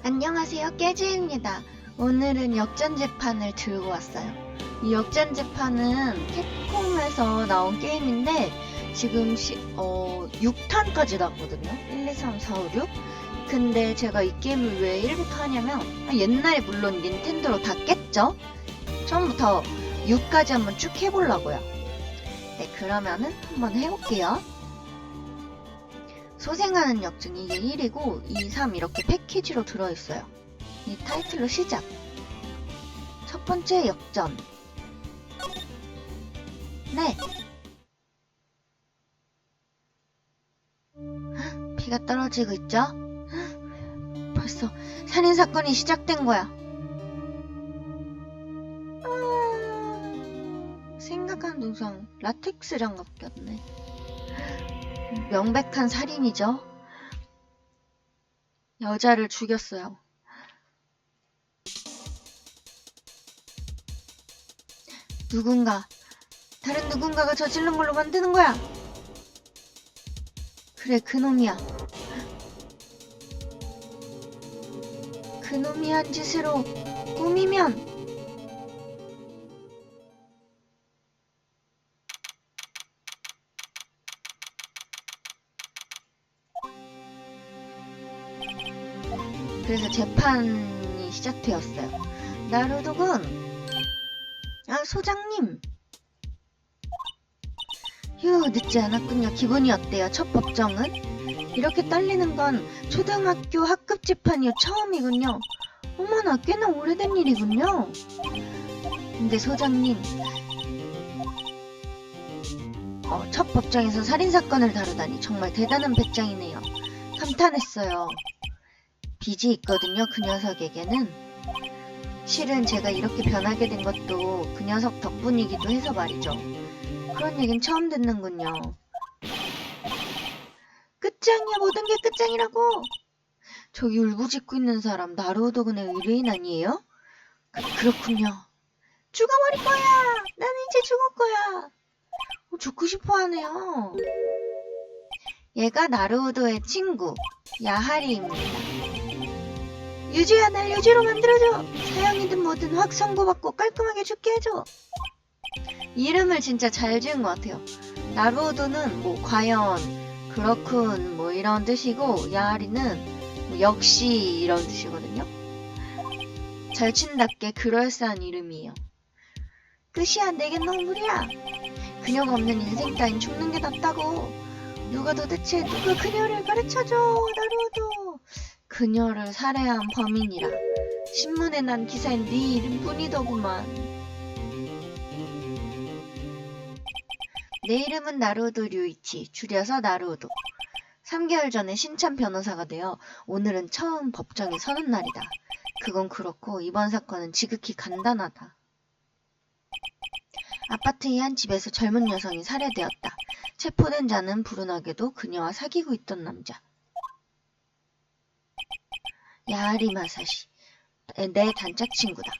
안녕하세요, 깨지입니다. 오늘은 역전재판을 들고 왔어요. 이 역전재판은 캡콤에서 나온 게임인데 지금 6탄까지 나왔거든요. 1, 2, 3, 4, 5, 6. 근데 제가 이 게임을 왜 1부터 하냐면 옛날에 물론 닌텐도로 다 깼죠? 처음부터 6까지 한번 쭉 해보려고요. 네, 그러면은 한번 해볼게요. 소생하는 역전 이게 1이고 2, 3 이렇게 패키지로 들어있어요. 이 타이틀로 시작. 첫 번째 역전. 네. 비가 떨어지고 있죠? 벌써 살인사건이 시작된 거야. 생각한 동상 라텍스 장갑 꼈네. 명백한 살인이죠. 여자를 죽였어요. 다른 누군가가 저지른 걸로 만드는 거야. 그래, 그놈이야. 그놈이 한 짓으로 꾸미면 그래서 재판이 시작되었어요. 나루도군, 소장님. 휴, 늦지 않았군요. 기분이 어때요? 첫 법정은? 이렇게 떨리는 건 초등학교 학급 재판이 처음이군요. 어머나, 꽤나 오래된 일이군요. 근데 소장님, 첫 법정에서 살인사건을 다루다니 정말 대단한 배짱이네요. 감탄했어요. 빚이 있거든요, 그 녀석에게는. 실은 제가 이렇게 변하게 된 것도 그 녀석 덕분이기도 해서 말이죠. 그런 얘긴 처음 듣는군요. 끝장이야, 모든 게 끝장이라고. 저기 울부짖고 있는 사람 나루오도군의 의뢰인 아니에요? 그렇군요. 죽어버릴 거야. 나는 이제 죽을 거야. 죽고 싶어 하네요. 얘가 나루오도의 친구 야하리입니다. 유지야, 날 유지로 만들어줘. 사형이든 뭐든 확 선고받고 깔끔하게 죽게 해줘. 이름을 진짜 잘 지은 것 같아요. 나루오도는 뭐 과연, 그렇군 뭐 이런 뜻이고, 야하리는 뭐 역시 이런 뜻이거든요. 절친답게 그럴싸한 이름이에요. 끝이야, 내겐 너무 무리야. 그녀가 없는 인생 따윈 죽는 게 낫다고. 누가 그녀를 가르쳐줘. 나루오도. 그녀를 살해한 범인이라. 신문에 난 기사엔 네 이름뿐이더구만. 내 이름은 나루오도 류이치, 줄여서 나루오도. 3개월 전에 신참 변호사가 되어 오늘은 처음 법정에 서는 날이다. 그건 그렇고 이번 사건은 지극히 간단하다. 아파트의 한 집에서 젊은 여성이 살해되었다. 체포된 자는 불운하게도 그녀와 사귀고 있던 남자. 야하리 마사시, 내 단짝 친구다.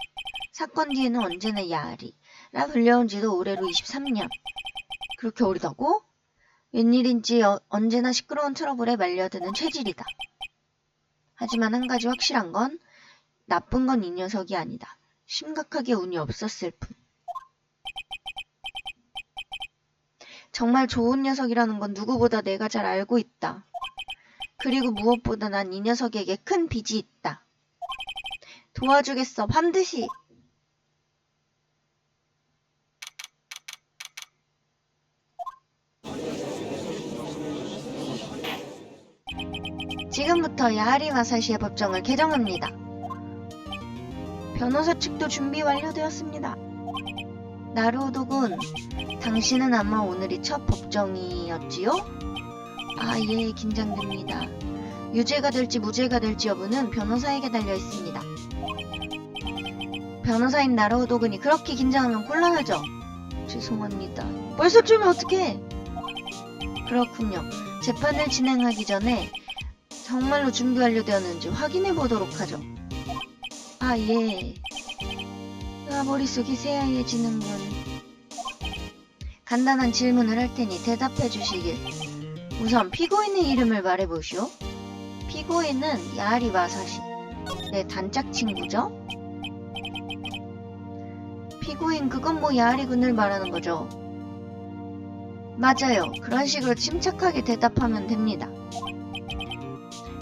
사건 뒤에는 언제나 야하리라 불려온 지도 올해로 23년. 그렇게 어리다고? 웬일인지 언제나 시끄러운 트러블에 말려드는 체질이다. 하지만 한 가지 확실한 건 나쁜 건 이 녀석이 아니다. 심각하게 운이 없었을 뿐. 정말 좋은 녀석이라는 건 누구보다 내가 잘 알고 있다. 그리고 무엇보다 난 이 녀석에게 큰 빚이 있다. 도와주겠어, 반드시. 지금부터 야하리 마사시의 법정을 개정합니다. 변호사 측도 준비 완료되었습니다. 나루오도군, 당신은 아마 오늘이 첫 법정이었지요? 예, 긴장됩니다. 유죄가 될지 무죄가 될지 여부는 변호사에게 달려있습니다. 변호사인 나루오도군이 그렇게 긴장하면 곤란하죠? 죄송합니다. 벌써 쫄면 어떡해? 그렇군요. 재판을 진행하기 전에 정말로 준비 완료되었는지 확인해 보도록 하죠. 예. 머릿속이 새하얘지는군. 간단한 질문을 할 테니 대답해 주시길. 우선 피고인의 이름을 말해보시오. 피고인은 야하리 마사시. 네, 단짝 친구죠. 피고인 그건 뭐 야리군을 말하는 거죠. 맞아요. 그런 식으로 침착하게 대답하면 됩니다.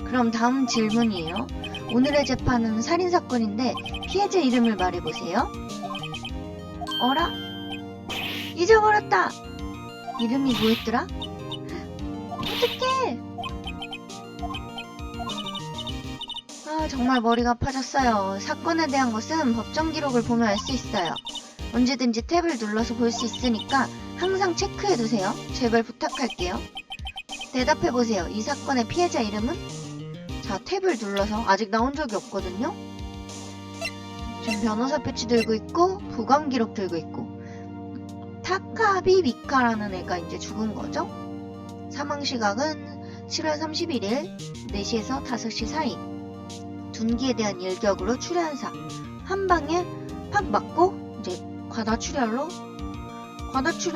그럼 다음 질문이에요. 오늘의 재판은 살인사건인데 피해자 이름을 말해보세요. 어라? 잊어버렸다. 이름이 뭐였더라? 어떡해. 정말 머리가 아파졌어요. 사건에 대한 것은 법정 기록을 보면 알 수 있어요. 언제든지 탭을 눌러서 볼 수 있으니까 항상 체크해두세요. 제발 부탁할게요. 대답해보세요. 이 사건의 피해자 이름은? 자, 탭을 눌러서 아직 나온 적이 없거든요. 지금 변호사 패치 들고 있고 부검 기록 들고 있고 타카비 미카라는 애가 이제 죽은 거죠. 사망 시각은 7월 31일 4시에서 5시 사이. 둔기에 대한 일격으로 출혈사. 한 방에 팍 맞고 이제 과다출혈로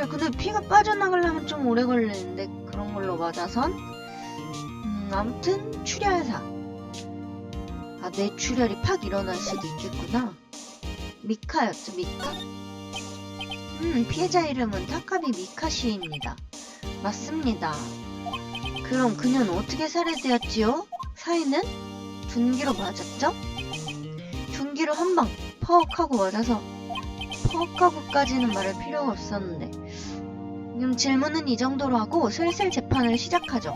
근데 피가 빠져나가려면 좀 오래 걸리는데 그런 걸로 맞아선 아무튼 출혈사. 뇌출혈이 팍 일어날 수도 있겠구나. 미카였죠, 미카? 피해자 이름은 타카비 미카 씨입니다. 맞습니다. 그럼 그녀는 어떻게 살해되었지요? 사인은? 둔기로 맞았죠? 둔기로 한 방 퍽 하고 맞아서 퍽 하고까지는 말할 필요가 없었는데 그럼 질문은 이 정도로 하고 슬슬 재판을 시작하죠.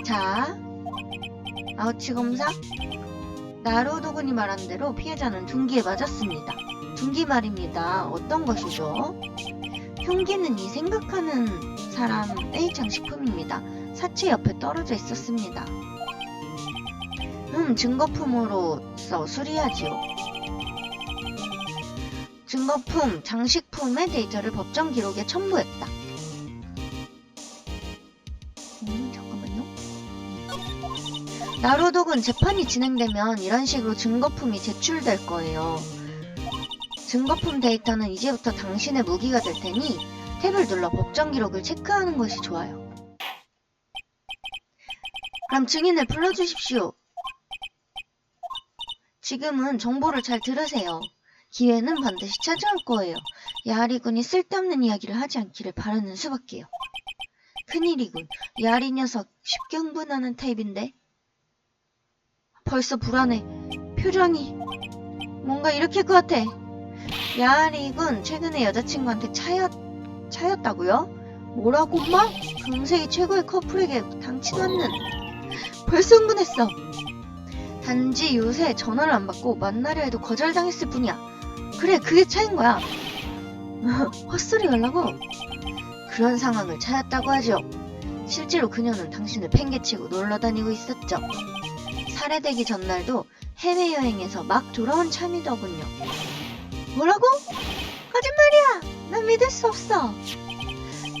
자, 아우치 검사. 나루오도군이 말한 대로 피해자는 둔기에 맞았습니다. 둔기 말입니다. 어떤 것이죠? 흉기는 이 생각하는 사람의 장식품입니다. 사체 옆에 떨어져 있었습니다. 증거품으로서 수리하지요. 증거품, 장식품의 데이터를 법정 기록에 첨부했다. 잠깐만요. 나루오도군 재판이 진행되면 이런 식으로 증거품이 제출될 거예요. 증거품 데이터는 이제부터 당신의 무기가 될 테니 탭을 눌러 법정 기록을 체크하는 것이 좋아요. 그럼 증인을 불러주십시오. 지금은 정보를 잘 들으세요. 기회는 반드시 찾아올 거예요. 야리군이 쓸데없는 이야기를 하지 않기를 바라는 수밖에요. 큰일이군. 야리 녀석 쉽게 흥분하는 타입인데. 벌써 불안해. 표정이 뭔가 일으킬 것 같아. 야리군 최근에 여자친구한테 차였다고요? 뭐라고 엄마? 금세기 최고의 커플에게 당치받는. 벌써 흥분했어. 단지 요새 전화를 안 받고 만나려 해도 거절당했을 뿐이야. 그래, 그게 차인 거야. 헛소리 말라고. 그런 상황을 차였다고 하죠. 실제로 그녀는 당신을 팽개치고 놀러다니고 있었죠. 살해되기 전날도 해외여행에서 막 돌아온 참이더군요. 뭐라고? 거짓말이야! 난 믿을 수 없어.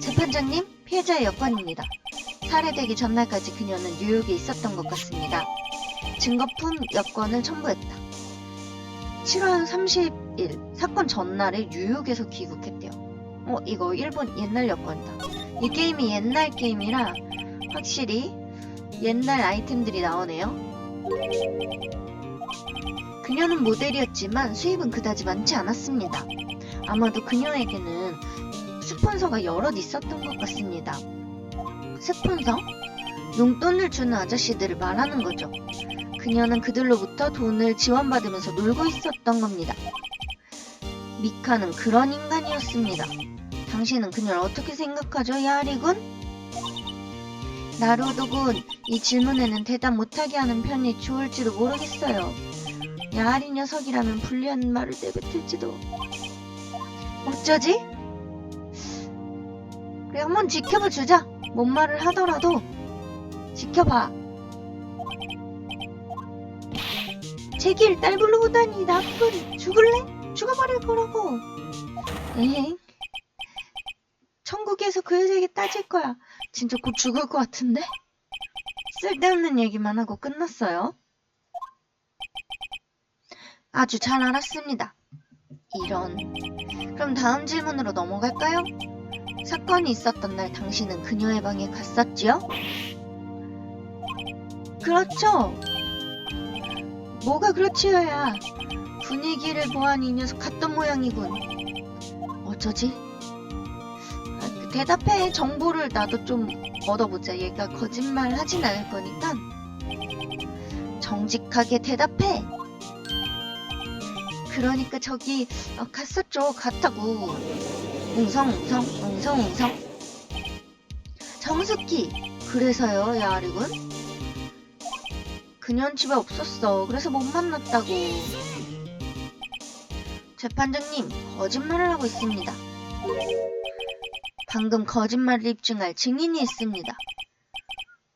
재판장님, 피해자의 여권입니다. 살해되기 전날까지 그녀는 뉴욕에 있었던 것 같습니다. 증거품 여권을 첨부했다. 7월 30일 사건 전날에 뉴욕에서 귀국했대요. 이거 일본 옛날 여권이다. 이 게임이 옛날 게임이라 확실히 옛날 아이템들이 나오네요. 그녀는 모델이었지만 수입은 그다지 많지 않았습니다. 아마도 그녀에게는 스폰서가 여럿 있었던 것 같습니다. 스폰서? 용돈을 주는 아저씨들을 말하는 거죠. 그녀는 그들로부터 돈을 지원받으면서 놀고 있었던 겁니다. 미카는 그런 인간이었습니다. 당신은 그녀를 어떻게 생각하죠, 야리군? 나루오도군, 이 질문에는 대답 못하게 하는 편이 좋을지도 모르겠어요. 야리 녀석이라면 불리한 말을 내뱉을지도. 어쩌지? 그래, 한번 지켜봐 주자. 뭔 말을 하더라도 지켜봐. 제길 딸 불러오다니 나쁜. 죽을래? 죽어버릴 거라고. 에잉. 천국에서 그 여자에게 따질 거야. 진짜 곧 죽을 것 같은데? 쓸데없는 얘기만 하고 끝났어요. 아주 잘 알았습니다. 이런. 그럼 다음 질문으로 넘어갈까요? 사건이 있었던 날 당신은 그녀의 방에 갔었지요? 그렇죠. 뭐가 그렇지요야. 분위기를 보아하니 이 녀석 갔던 모양이군. 어쩌지? 대답해. 정보를 나도 좀 얻어보자. 얘가 거짓말 하진 않을 거니까 정직하게 대답해. 그러니까 저기 갔었죠. 갔다고. 웅성웅성. 정숙기. 그래서요, 야리군? 그년 집에 없었어. 그래서 못 만났다고. 재판장님, 거짓말을 하고 있습니다. 방금 거짓말을 입증할 증인이 있습니다.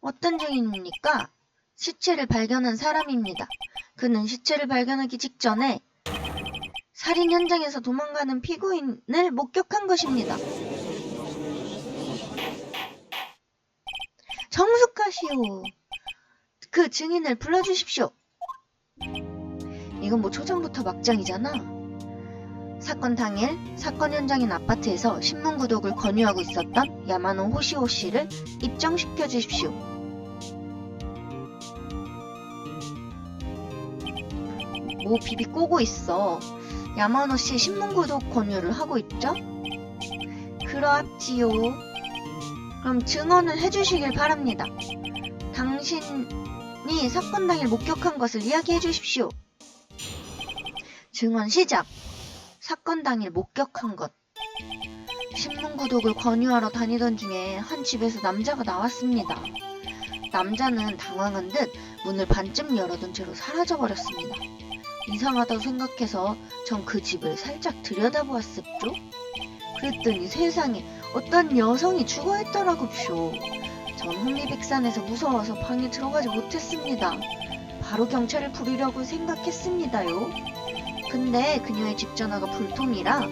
어떤 증인입니까? 시체를 발견한 사람입니다. 그는 시체를 발견하기 직전에 살인 현장에서 도망가는 피고인을 목격한 것입니다. 정숙하시오. 그 증인을 불러주십시오. 이건 뭐 초장부터 막장이잖아. 사건 당일 사건 현장인 아파트에서 신문 구독을 권유하고 있었던 야마노 호시오 씨를 입정시켜 주십시오. 뭐 비비 꼬고 있어. 야마노 씨 신문 구독 권유를 하고 있죠? 그렇지요. 그럼 증언을 해주시길 바랍니다. 당신이 사건 당일 목격한 것을 이야기해 주십시오. 증언 시작. 사건 당일 목격한 것. 신문 구독을 권유하러 다니던 중에 한 집에서 남자가 나왔습니다. 남자는 당황한 듯 문을 반쯤 열어둔 채로 사라져버렸습니다. 이상하다고 생각해서 전 그 집을 살짝 들여다보았었죠. 그랬더니 세상에 어떤 여성이 죽어있더라고쇼. 전 흥미백산해서 무서워서 방에 들어가지 못했습니다. 바로 경찰을 부르려고 생각했습니다요. 근데 그녀의 집 전화가 불통이라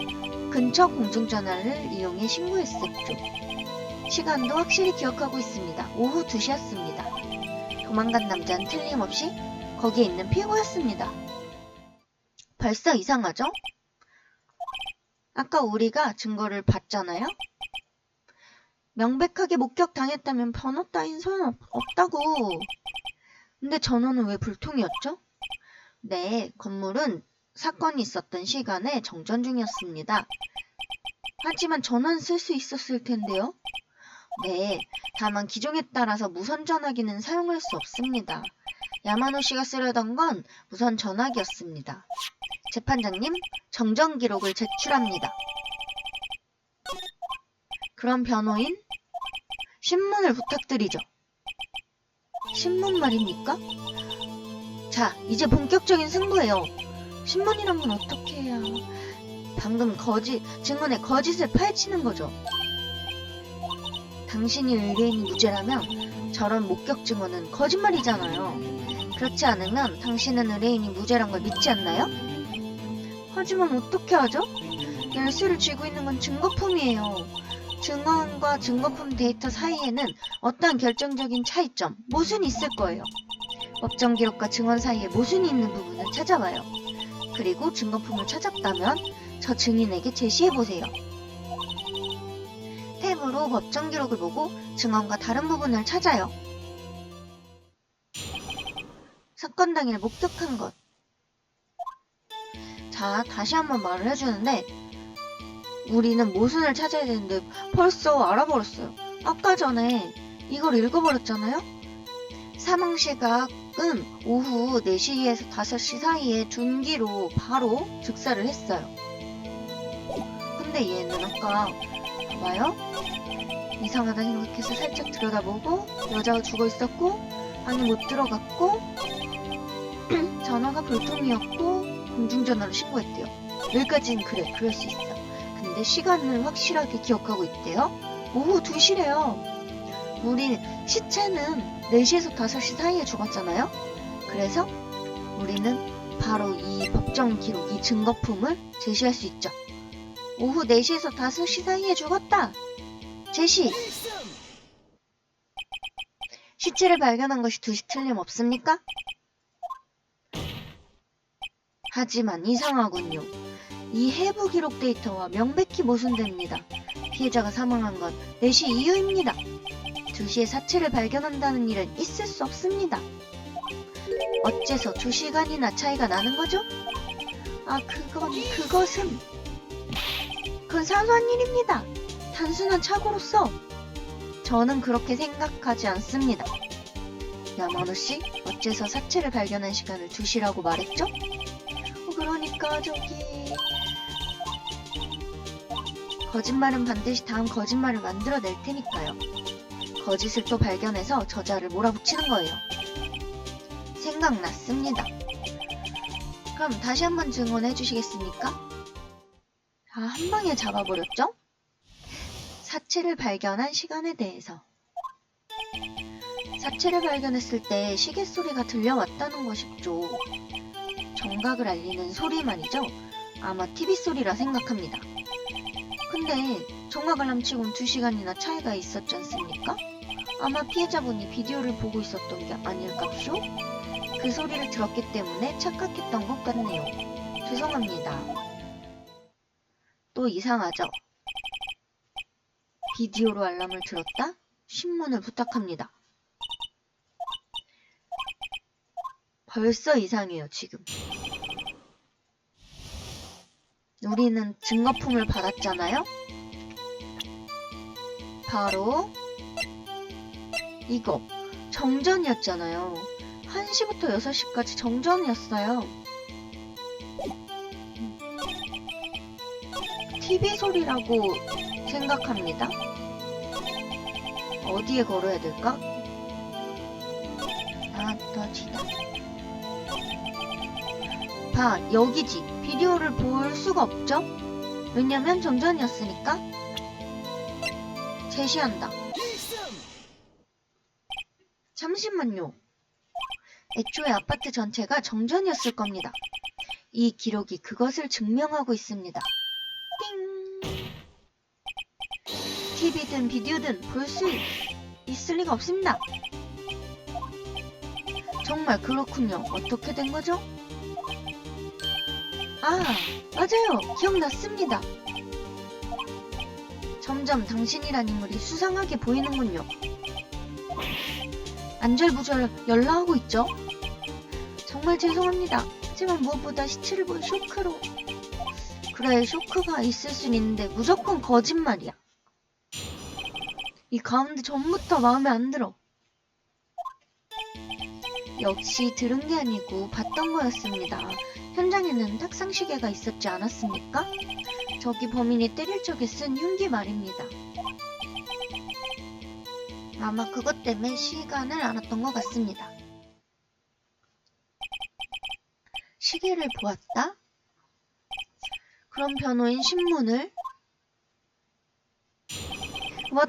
근처 공중전화를 이용해 신고했었죠. 시간도 확실히 기억하고 있습니다. 오후 2시였습니다. 도망간 남자는 틀림없이 거기에 있는 피고였습니다. 벌써 이상하죠? 아까 우리가 증거를 봤잖아요? 명백하게 목격당했다면 번호 따윈 소용없다고. 근데 전원은 왜 불통이었죠? 네, 건물은 사건이 있었던 시간에 정전 중이었습니다. 하지만 전원 쓸 수 있었을 텐데요? 네, 다만 기종에 따라서 무선 전화기는 사용할 수 없습니다. 야마노 씨가 쓰려던 건 무선 전화기였습니다. 재판장님, 정정 기록을 제출합니다. 그럼 변호인, 신문을 부탁드리죠. 신문 말입니까? 자, 이제 본격적인 승부예요. 신문이란 건 어떻게 해야... 방금 증언에 거짓을 파헤치는 거죠. 당신이 의뢰인이 무죄라면 저런 목격 증언은 거짓말이잖아요. 그렇지 않으면 당신은 의뢰인이 무죄란 걸 믿지 않나요? 하지만 어떻게 하죠? 열쇠를 쥐고 있는 건 증거품이에요. 증언과 증거품 데이터 사이에는 어떤 결정적인 차이점, 모순이 있을 거예요. 법정 기록과 증언 사이에 모순이 있는 부분을 찾아봐요. 그리고 증거품을 찾았다면 저 증인에게 제시해보세요. 탭으로 법정 기록을 보고 증언과 다른 부분을 찾아요. 사건 당일 목격한 것. 자, 다시 한번 말을 해주는데 우리는 모순을 찾아야 되는데 벌써 알아버렸어요. 아까 전에 이걸 읽어버렸잖아요? 사망 시각은 오후 4시에서 5시 사이에 둔기로 바로 즉사를 했어요. 근데 얘는 아까 봐봐요. 이상하다 생각해서 살짝 들여다보고 여자가 죽어있었고 방에 못 들어갔고 전화가 불통이었고 공중전화로 신고했대요. 여기까지는 그래, 그럴 수 있어. 근데 시간을 확실하게 기억하고 있대요. 오후 2시래요. 우리 시체는 4시에서 5시 사이에 죽었잖아요. 그래서 우리는 바로 이 법정 기록, 이 증거품을 제시할 수 있죠. 오후 4시에서 5시 사이에 죽었다. 제시. 시체를 발견한 것이 2시 틀림없습니까? 하지만 이상하군요. 이 해부 기록 데이터와 명백히 모순됩니다. 피해자가 사망한 건 4시 이후입니다. 2시에 사체를 발견한다는 일은 있을 수 없습니다. 어째서 2시간이나 차이가 나는 거죠? 그것은 그건 사소한 일입니다. 단순한 착오로서 저는 그렇게 생각하지 않습니다. 야마노 씨, 어째서 사체를 발견한 시간을 2시라고 말했죠? 그러니까 거짓말은 반드시 다음 거짓말을 만들어낼 테니까요. 거짓을 또 발견해서 저자를 몰아붙이는 거예요. 생각났습니다. 그럼 다시 한번 증언해 주시겠습니까? 한 방에 잡아버렸죠? 사체를 발견한 시간에 대해서. 사체를 발견했을 때 시계 소리가 들려왔다는 것이죠. 정각을 알리는 소리 말이죠. 아마 TV 소리라 생각합니다. 근데 정각 알람치곤 2시간이나 차이가 있었지 않습니까? 아마 피해자분이 비디오를 보고 있었던 게 아닐까쇼? 그 소리를 들었기 때문에 착각했던 것 같네요. 죄송합니다. 또 이상하죠? 비디오로 알람을 들었다? 신문을 부탁합니다. 벌써 이상해요, 지금. 우리는 증거품을 받았잖아요? 바로 이거 정전이었잖아요. 1시부터 6시까지 정전이었어요. TV 소리라고 생각합니다. 어디에 걸어야 될까? 터지다. 여기지. 비디오를 볼 수가 없죠? 왜냐면 정전이었으니까. 제시한다. 잠시만요. 애초에 아파트 전체가 정전이었을 겁니다. 이 기록이 그것을 증명하고 있습니다. 띵! TV든 비디오든 볼 수 있을 리가 없습니다. 정말 그렇군요. 어떻게 된 거죠? 맞아요. 기억났습니다. 점점 당신이란 인물이 수상하게 보이는군요. 안절부절 연락하고 있죠? 정말 죄송합니다. 하지만 무엇보다 시체를 본 쇼크로. 그래, 쇼크가 있을 순 있는데 무조건 거짓말이야. 이 가운데 전부터 마음에 안 들어. 역시 들은 게 아니고 봤던 거였습니다. 현장에는 탁상시계가 있었지 않았습니까? 저기 범인이 때릴 적에 쓴 흉기 말입니다. 아마 그것 때문에 시간을 알았던 것 같습니다. 시계를 보았다? 그럼 변호인 신문을?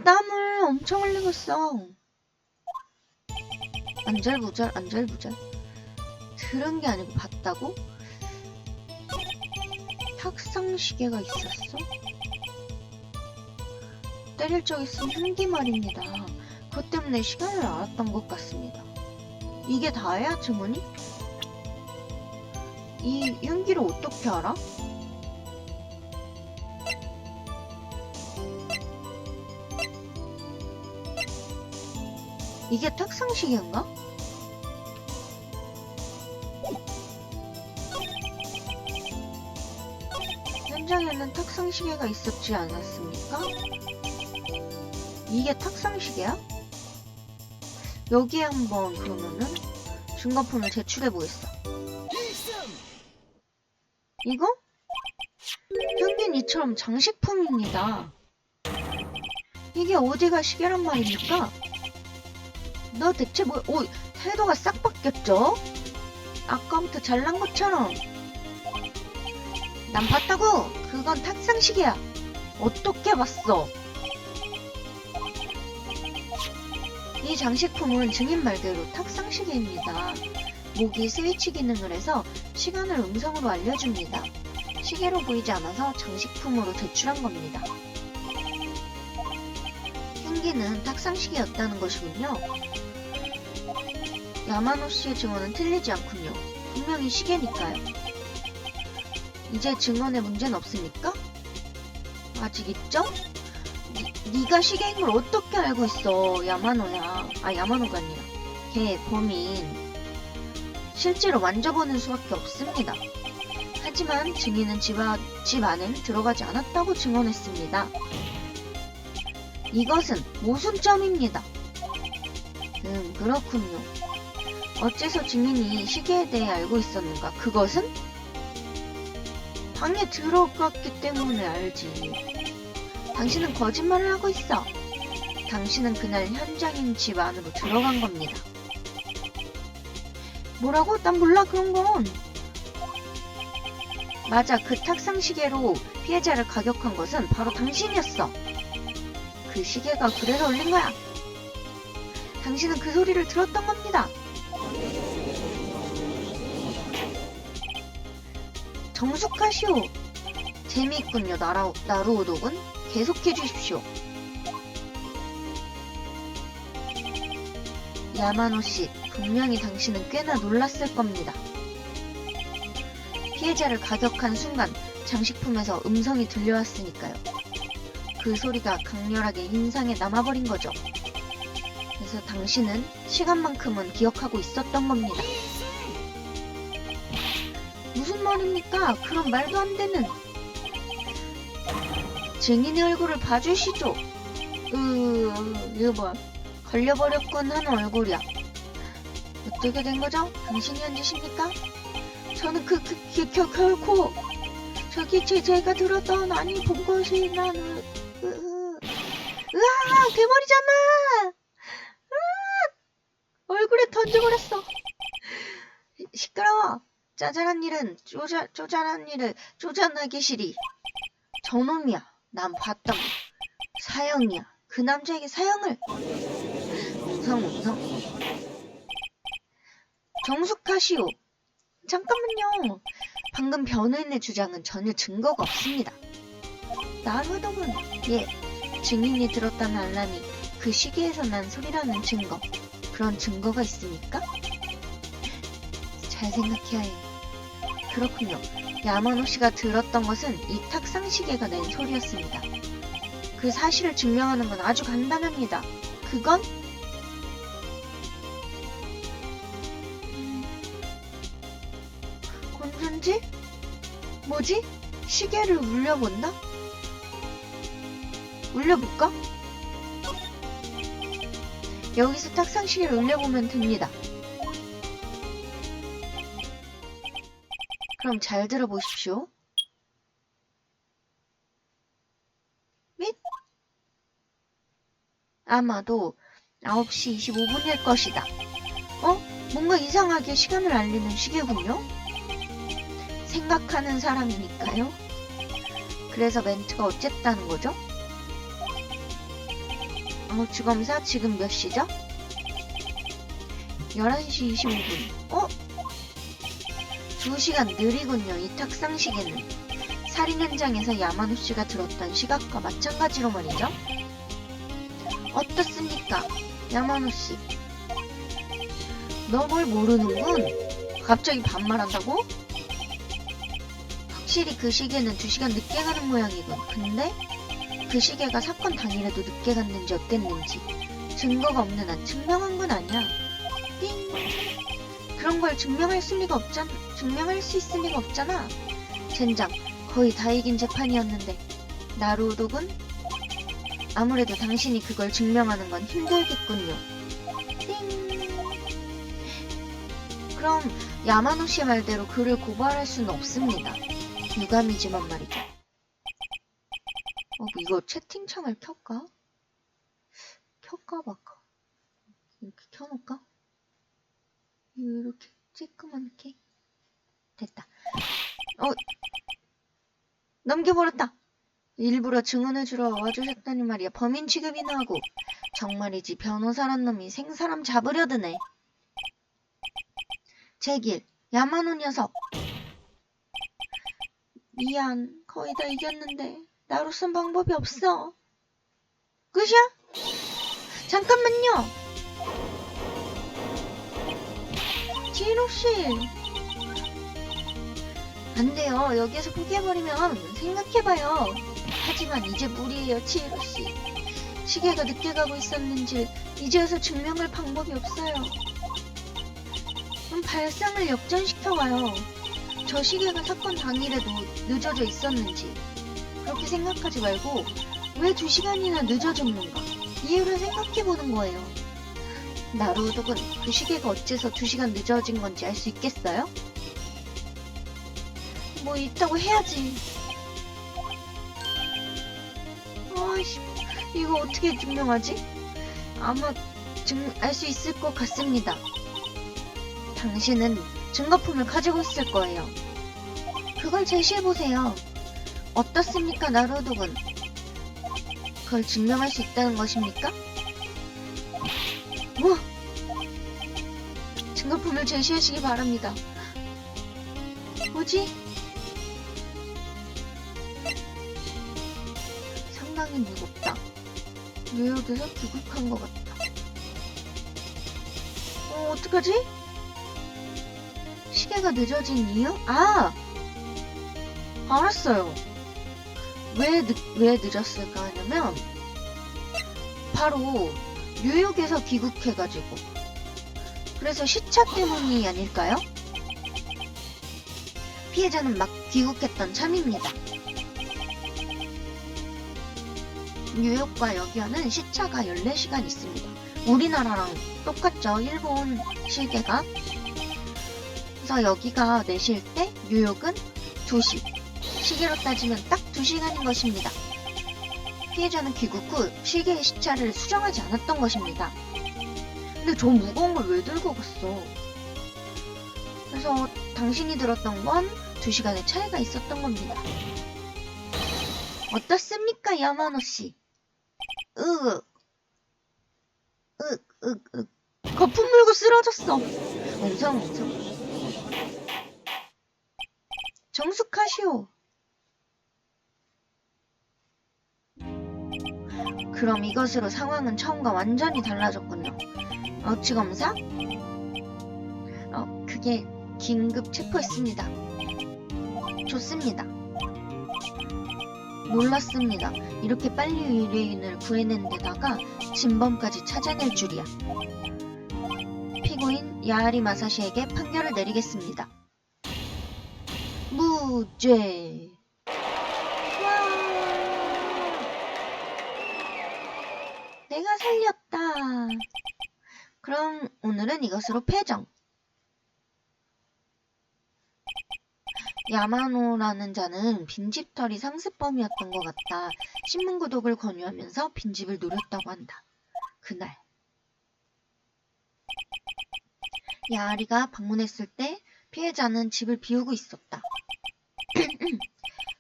땀을 엄청 흘리고 있어. 안절부절. 들은 게 아니고 봤다고? 탁상시계가 있었어? 때릴 적에 쓴 흉기 말입니다. 그것 때문에 시간을 알았던 것 같습니다. 이게 다야, 증언이? 이 흉기를 어떻게 알아? 이게 탁상시계인가? 현장에는 탁상시계가 있었지 않았습니까? 이게 탁상시계야? 여기에 한번 그러면은 증거품을 제출해보겠어. 이거? 현긴 이처럼 장식품입니다. 이게 어디가 시계란 말입니까? 너 대체 태도가 싹 바뀌었죠? 아까부터 잘난 것처럼. 난 봤다고! 그건 탁상시계야. 어떻게 봤어? 이 장식품은 증인 말대로 탁상시계입니다. 목이 스위치 기능을 해서 시간을 음성으로 알려줍니다. 시계로 보이지 않아서 장식품으로 제출한 겁니다. 흉기는 탁상시계였다는 것이군요. 야마노 씨의 증언은 틀리지 않군요. 분명히 시계니까요. 이제 증언에 문제는 없습니까? 아직 있죠? 네가 시계인 걸 어떻게 알고 있어, 야마노야. 야마노가 아니라 걔 범인. 실제로 만져보는 수밖에 없습니다. 하지만 증인은 집 안엔 들어가지 않았다고 증언했습니다. 이것은 모순점입니다. 그렇군요. 어째서 증인이 시계에 대해 알고 있었는가? 그것은? 방에 들어갔기 때문에 알지. 당신은 거짓말을 하고 있어. 당신은 그날 현장인 집 안으로 들어간 겁니다. 뭐라고? 난 몰라 그런 건. 맞아, 그 탁상 시계로 피해자를 가격한 것은 바로 당신이었어. 그 시계가 그래서 울린 거야. 당신은 그 소리를 들었던 겁니다. 정숙하시오. 재미있군요, 나루오독은. 계속해 주십시오. 야마노씨, 분명히 당신은 꽤나 놀랐을 겁니다. 피해자를 가격한 순간 장식품에서 음성이 들려왔으니까요. 그 소리가 강렬하게 인상에 남아버린 거죠. 그래서 당신은 시간만큼은 기억하고 있었던 겁니다. 무슨 말입니까? 그런 말도 안 되는. 증인의 얼굴을 봐주시죠. 이거 뭐야? 걸려버렸군 하는 얼굴이야. 어떻게 된 거죠? 당신이 한 짓입니까? 저는 결코 제가 들었던 아니 본 것이 나는 으아 괴물이잖아. 얼굴에 던져버렸어. 시끄러워. 짜잘한 일은 쪼잔한 일을 쪼잔하게 시리. 저놈이야. 난 봤던 사형이야. 그 남자에게 사형을. 웅성웅성. 정숙하시오. 잠깐만요. 방금 변호인의 주장은 전혀 증거가 없습니다. 나루오독은 증인이 들었다는 알람이 그 시계에서 난 소리라는 증거. 그런 증거가 있습니까? 잘 생각해야 해. 그렇군요. 야마노 씨가 들었던 것은 이 탁상 시계가 낸 소리였습니다. 그 사실을 증명하는 건 아주 간단합니다. 그건 건전지? 뭐지? 시계를 울려본다? 울려볼까? 여기서 탁상 시계를 울려보면 됩니다. 그럼 잘 들어보십시오. 및 아마도 9시 25분일 것이다. 뭔가 이상하게 시간을 알리는 시계군요? 생각하는 사람이니까요. 그래서 멘트가 어쨌다는 거죠? 주검사 지금 몇 시죠? 11시 25분. 2시간 느리군요. 이 탁상 시계는. 살인 현장에서 야마노 씨가 들었던 시각과 마찬가지로 말이죠. 어떻습니까? 야마노 씨. 너 뭘 모르는군? 갑자기 반말한다고? 확실히 그 시계는 2시간 늦게 가는 모양이군. 근데 그 시계가 사건 당일에도 늦게 갔는지 어땠는지 증거가 없는 한 증명한 건 아니야. 띵. 그런 걸 증명할 수 있을 리가 없잖아. 젠장, 거의 다 이긴 재판이었는데. 나루오독은 아무래도 당신이 그걸 증명하는 건 힘들겠군요. 띵. 그럼 야마노 씨 말대로 그를 고발할 수는 없습니다. 유감이지만 말이죠. 이거 채팅창을 켤까? 켤까 말까? 이렇게 켜놓을까? 이렇게 쬐끄맣게 됐다. 넘겨버렸다. 일부러 증언해주러 와주셨다니 말이야. 범인 취급이나 하고. 정말이지 변호사란 놈이 생사람 잡으려 드네. 제길 야마노 녀석. 미안, 거의 다 이겼는데 나로선 방법이 없어. 끝이야? 잠깐만요. 지로씨. 안 돼요. 여기에서 포기해버리면 생각해봐요. 하지만 이제 무리예요, 지로씨. 시계가 늦게 가고 있었는지 이제 와서 증명할 방법이 없어요. 발상을 역전시켜봐요. 저 시계가 사건 당일에도 늦어져 있었는지 그렇게 생각하지 말고 왜 2시간이나 늦어졌는가 이유를 생각해보는 거예요. 나루오독은 그 시계가 어째서 2시간 늦어진 건지 알 수 있겠어요? 뭐 있다고 해야지. 아이씨, 이거 어떻게 증명하지? 아마 알 수 있을 것 같습니다. 당신은 증거품을 가지고 있을 거예요. 그걸 제시해보세요. 어떻습니까, 나루오독은? 그걸 증명할 수 있다는 것입니까? 뭐? 증거품을 제시하시기 바랍니다. 뭐지? 상당히 무겁다. 뉴욕에서 귀국한 것 같다. 어떡하지? 시계가 늦어진 이유? 알았어요. 왜 늦었을까 하냐면 바로 뉴욕에서 귀국해가지고 그래서 시차 때문이 아닐까요? 피해자는 막 귀국했던 참입니다. 뉴욕과 여기어는 시차가 14시간 있습니다. 우리나라랑 똑같죠? 일본 시계가. 그래서 여기가 4시일 때 뉴욕은 2시. 시계로 따지면 딱 2시간인 것입니다. 피해자는 귀국 후 시계의 시차를 수정하지 않았던 것입니다. 근데 저 무거운 걸 왜 들고 갔어? 그래서 당신이 들었던 건 2시간의 차이가 있었던 겁니다. 어떻습니까, 야마노씨? 거품 물고 쓰러졌어. 엉성엉성. 정숙하시오. 그럼 이것으로 상황은 처음과 완전히 달라졌군요. 어치검사? 그게 긴급 체포했습니다. 좋습니다. 놀랐습니다. 이렇게 빨리 의뢰인을 구해낸 데다가 진범까지 찾아낼 줄이야. 피고인 야하리 마사시에게 판결을 내리겠습니다. 무죄. 와, 내가 살렸다. 그럼 오늘은 이것으로 패정. 야마노라는 자는 빈집털이 상습범이었던 것 같다. 신문 구독을 권유하면서 빈집을 노렸다고 한다. 그날 야아리가 방문했을 때 피해자는 집을 비우고 있었다.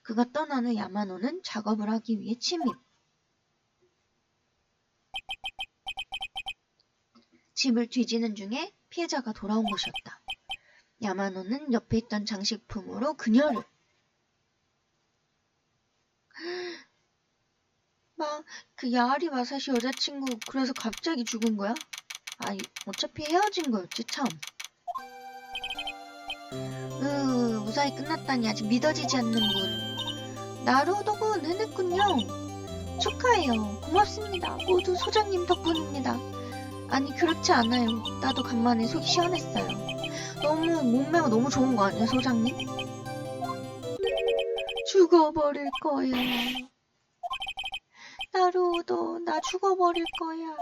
그가 떠난 후 야마노는 작업을 하기 위해 침입. 집을 뒤지는 중에 피해자가 돌아온 것이었다. 야마노는 옆에 있던 장식품으로 그녀를 그 야하리 마사시 여자친구 그래서 갑자기 죽은 거야? 어차피 헤어진 거였지 참. 무사히 끝났다니 아직 믿어지지 않는군. 나루오독은 해냈군요. 축하해요. 고맙습니다. 모두 소장님 덕분입니다. 아니 그렇지 않아요. 나도 간만에 속이 시원했어요. 몸매가 너무 좋은 거 아니야 소장님? 죽어버릴 거야. 나루오도 나 죽어버릴 거야.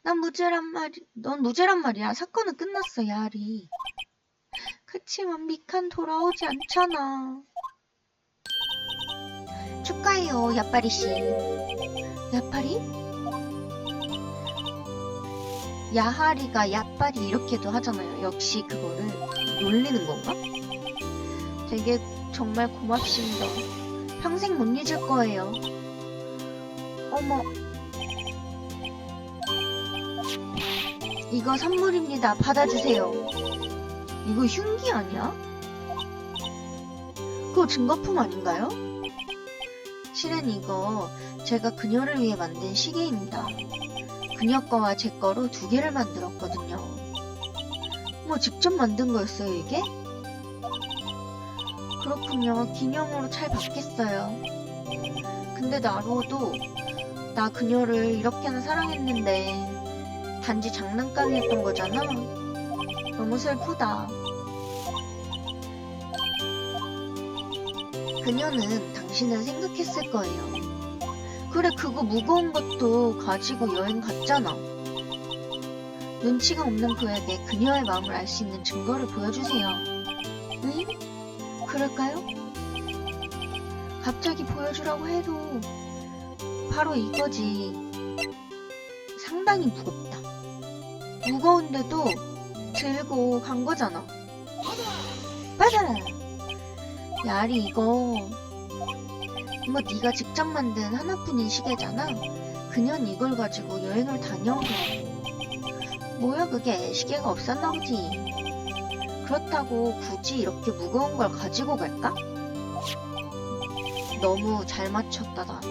넌 무죄란 말이야. 사건은 끝났어 야리. 그치만 미칸 돌아오지 않잖아. 축하해요 야빠리씨. 야빠리? 야하리가 야빠리 이렇게도 하잖아요. 역시 그거를 놀리는 건가? 되게 정말 고맙습니다. 평생 못 잊을 거예요. 어머, 이거 선물입니다. 받아주세요. 이거 흉기 아니야? 그거 증거품 아닌가요? 실은 이거 제가 그녀를 위해 만든 시계입니다. 그녀 거와 제 거로 2개를 만들었거든요. 직접 만든 거였어요 이게? 그렇군요. 기념으로 잘 받겠어요. 근데 나루오도 나 그녀를 이렇게나 사랑했는데 단지 장난감이었던 거잖아. 너무 슬프다. 그녀는 당신을 생각했을 거예요. 그래, 그거 무거운 것도 가지고 여행 갔잖아. 눈치가 없는 그에게 그녀의 마음을 알 수 있는 증거를 보여주세요. 응? 그럴까요? 갑자기 보여주라고 해도 바로 이거지. 상당히 무겁다. 무거운데도 들고 간 거잖아. 맞아! 야리, 이거 네가 직접 만든 하나뿐인 시계잖아. 그년 이걸 가지고 여행을 다녀온 거야. 뭐야 그게, 시계가 없었나 보지. 그렇다고 굳이 이렇게 무거운 걸 가지고 갈까? 너무 잘 맞췄다 나.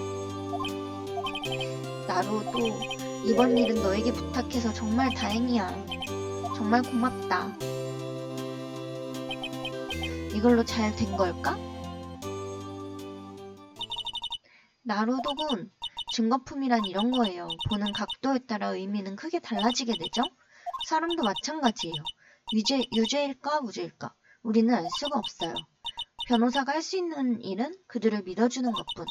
나로도 이번 일은 너에게 부탁해서 정말 다행이야. 정말 고맙다. 이걸로 잘 된 걸까? 나루도군, 증거품이란 이런 거예요. 보는 각도에 따라 의미는 크게 달라지게 되죠? 사람도 마찬가지예요. 유죄일까 무죄일까? 우리는 알 수가 없어요. 변호사가 할 수 있는 일은 그들을 믿어주는 것뿐.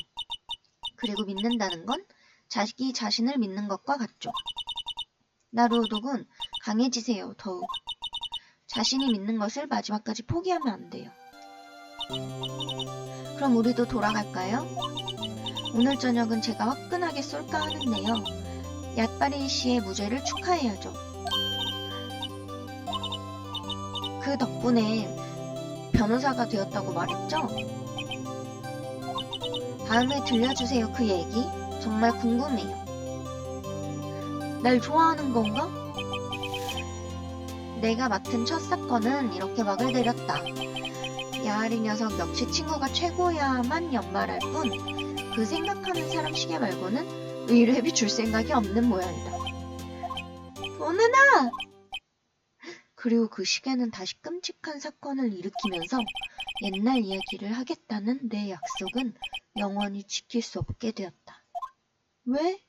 그리고 믿는다는 건 자기 자신을 믿는 것과 같죠. 나루오독은 강해지세요, 더욱. 자신이 믿는 것을 마지막까지 포기하면 안 돼요. 그럼 우리도 돌아갈까요? 오늘 저녁은 제가 화끈하게 쏠까 하는데요. 얏바리 씨의 무죄를 축하해야죠. 그 덕분에 변호사가 되었다고 말했죠? 다음에 들려주세요, 그 얘기. 정말 궁금해요. 날 좋아하는 건가? 내가 맡은 첫 사건은 이렇게 막을 내렸다. 야하리 녀석 역시 친구가 최고야만 연말할 뿐 그 생각하는 사람 시계 말고는 의뢰비 줄 생각이 없는 모양이다. 오느나! 그리고 그 시계는 다시 끔찍한 사건을 일으키면서 옛날 이야기를 하겠다는 내 약속은 영원히 지킬 수 없게 되었다. 왜?